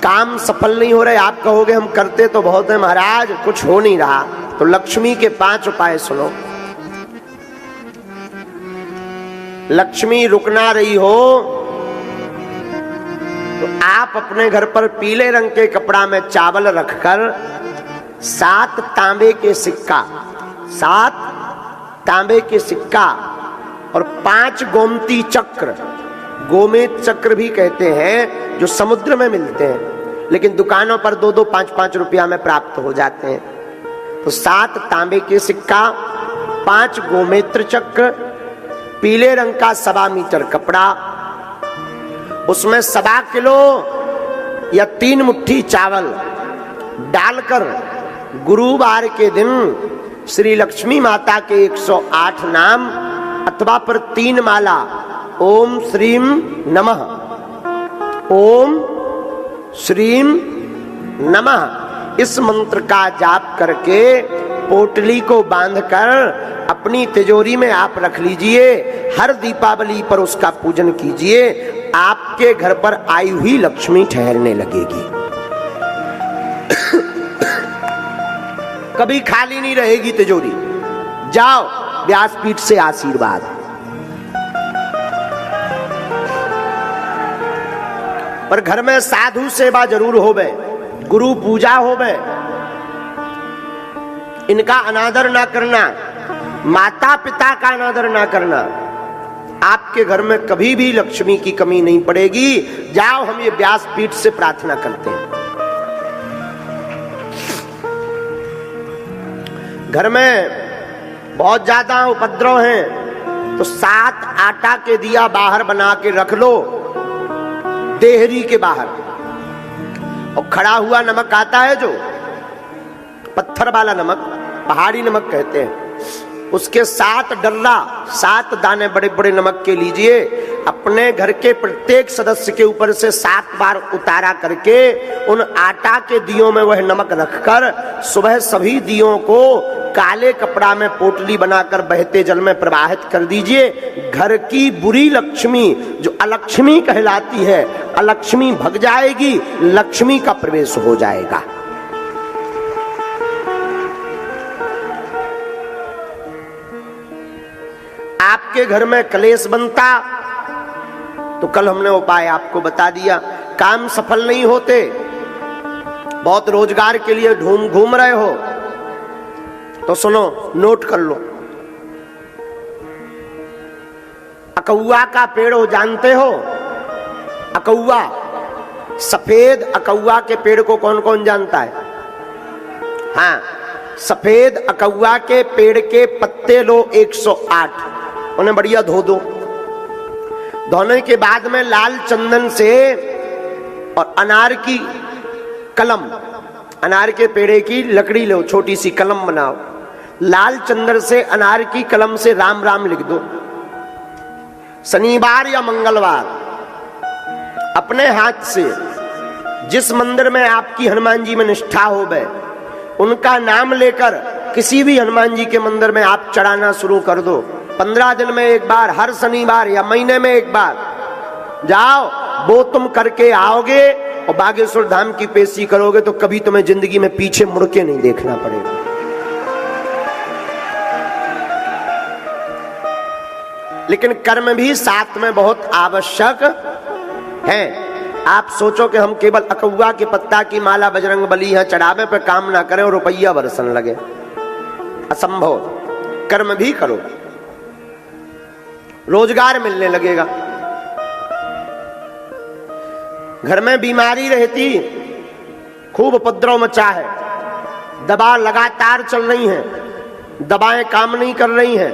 काम सफल नहीं हो रहे, आप कहोगे हम करते तो बहुत है महाराज, कुछ हो नहीं रहा, तो लक्ष्मी के 5 उपाय सुनो। लक्ष्मी रुक ना रही हो तो आप अपने घर पर पीले रंग के कपड़ा में चावल रखकर 7 तांबे के सिक्का, 7 तांबे के सिक्का और 5 गोमती चक्र, गोमेद चक्र भी कहते हैं, जो समुद्र में मिलते हैं लेकिन दुकानों पर 2-2, 5-5 रुपया में प्राप्त हो जाते हैं। तो 7 तांबे के सिक्का, 5 गोमेत्र चक्र, पीले रंग का 1.25 मीटर कपड़ा, उसमें 1.25 किलो या 3 मुट्ठी चावल डालकर गुरुवार के दिन श्री लक्ष्मी माता के 108 नाम अथवा पर 3 माला ओम श्रीम नमः, ओम श्रीम नमः, इस मंत्र का जाप करके पोटली को बांधकर अपनी तिजोरी में आप रख लीजिए। हर दीपावली पर उसका पूजन कीजिए, आपके घर पर आई हुई लक्ष्मी ठहरने लगेगी। कभी खाली नहीं रहेगी तिजोरी। जाओ व्यासपीठ से आशीर्वाद। पर घर में साधु सेवा जरूर होवे, गुरु पूजा होवे, इनका अनादर ना करना, माता पिता का अनादर ना करना, आपके घर में कभी भी लक्ष्मी की कमी नहीं पड़ेगी। जाओ हम ये व्यासपीठ से प्रार्थना करते हैं। घर में बहुत ज्यादा उपद्रव हैं तो 7 आटा के दिया बाहर बना के रख लो, देहरी के बाहर। और खड़ा हुआ नमक आता है जो पत्थर वाला नमक, पहाड़ी नमक कहते हैं, उसके 7 डल्ला, 7 दाने बड़े बड़े नमक के लीजिए। अपने घर के प्रत्येक सदस्य के ऊपर से 7 बार उतारा करके उन आटा के दियों में वह नमक रखकर सुबह सभी दियों को काले कपड़ा में पोटली बनाकर बहते जल में प्रवाहित कर दीजिए। घर की बुरी लक्ष्मी जो अलक्ष्मी कहलाती है, अलक्ष्मी भग जाएगी, लक्ष्मी का प्रवेश हो जाएगा। आपके घर में कलेश बनता तो कल हमने उपाय आपको बता दिया। काम सफल नहीं होते, बहुत रोजगार के लिए घूम रहे हो तो सुनो, नोट कर लो। अकौआ का पेड़ हो जानते हो? अकौआ, सफेद अकौआ के पेड़ को कौन कौन जानता है? हाँ, सफेद अकौआ के पेड़ के पत्ते लो 108, उन्हें बढ़िया धो दो। धोने के बाद में लाल चंदन से और अनार की कलम, अनार के पेड़े की लकड़ी लो, छोटी सी कलम बनाओ, लाल चंदन से अनार की कलम से राम राम लिख दो। शनिवार या मंगलवार अपने हाथ से जिस मंदिर में आपकी हनुमान जी में निष्ठा हो गए उनका नाम लेकर किसी भी हनुमान जी के मंदिर में आप चढ़ाना शुरू कर दो। 15 दिन में एक बार, हर शनिवार या महीने में एक बार जाओ, वो तुम करके आओगे और बागेश्वर धाम की पेशी करोगे तो कभी तुम्हें जिंदगी में पीछे मुड़ के नहीं देखना पड़ेगा। लेकिन कर्म भी साथ में बहुत आवश्यक है। आप सोचो कि हम केवल अकौआ के पत्ता की माला बजरंग बली है चढ़ावे पे काम ना करें और रुपया बरसन लगे, असंभव। कर्म भी करो, रोजगार मिलने लगेगा। घर में बीमारी रहती, खूब उपद्रव मचा है, दवा लगातार चल रही है, दवाएं काम नहीं कर रही हैं,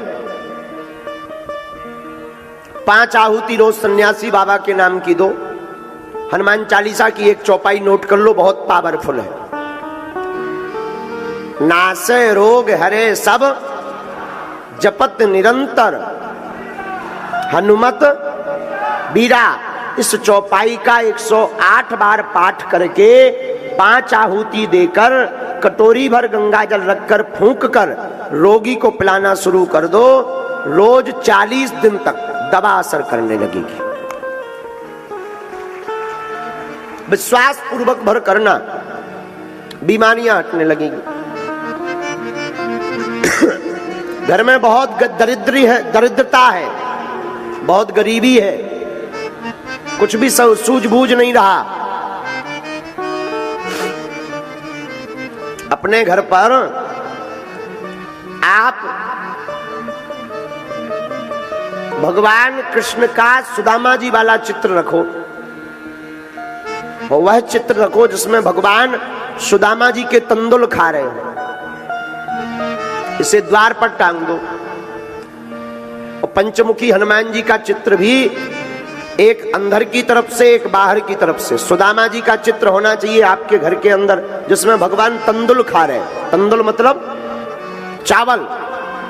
5 आहुति रोज सन्यासी बाबा के नाम की दो। हनुमान चालीसा की एक चौपाई नोट कर लो, बहुत पावरफुल है। नासे रोग हरे सब जपत निरंतर हनुमत बीरा। इस चौपाई का 108 बार पाठ करके 5 आहुति देकर कटोरी भर गंगा जल रखकर फूंक कर रोगी को पिलाना शुरू कर दो। रोज 40 दिन तक दवा असर करने लगेगी। विश्वास पूर्वक भर करना, बीमारियां हटने लगेंगी। घर में बहुत दरिद्रता है, बहुत गरीबी है, कुछ भी सूझबूझ नहीं रहा। अपने घर पर आप भगवान कृष्ण का सुदामा जी वाला चित्र रखो, वह चित्र रखो जिसमें भगवान सुदामा जी के तंदुल खा रहे हो, इसे द्वार पर टांग दो। और पंचमुखी हनुमान जी का चित्र भी एक अंदर की तरफ से एक बाहर की तरफ से सुदामा जी का चित्र होना चाहिए आपके घर के अंदर, जिसमें भगवान तंदुल खा रहे हैं। तंदुल मतलब चावल,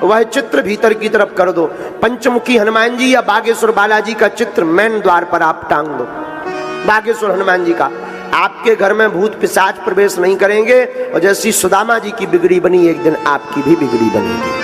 वह चित्र भीतर की तरफ कर दो। पंचमुखी हनुमान जी या बागेश्वर बालाजी का चित्र मेन द्वार पर आप टांग दो, बागेश्वर हनुमान जी का। आपके घर में भूत पिशाच प्रवेश नहीं करेंगे, और जैसी सुदामा जी की बिगड़ी बनी, एक दिन आपकी भी बिगड़ी बनेगी।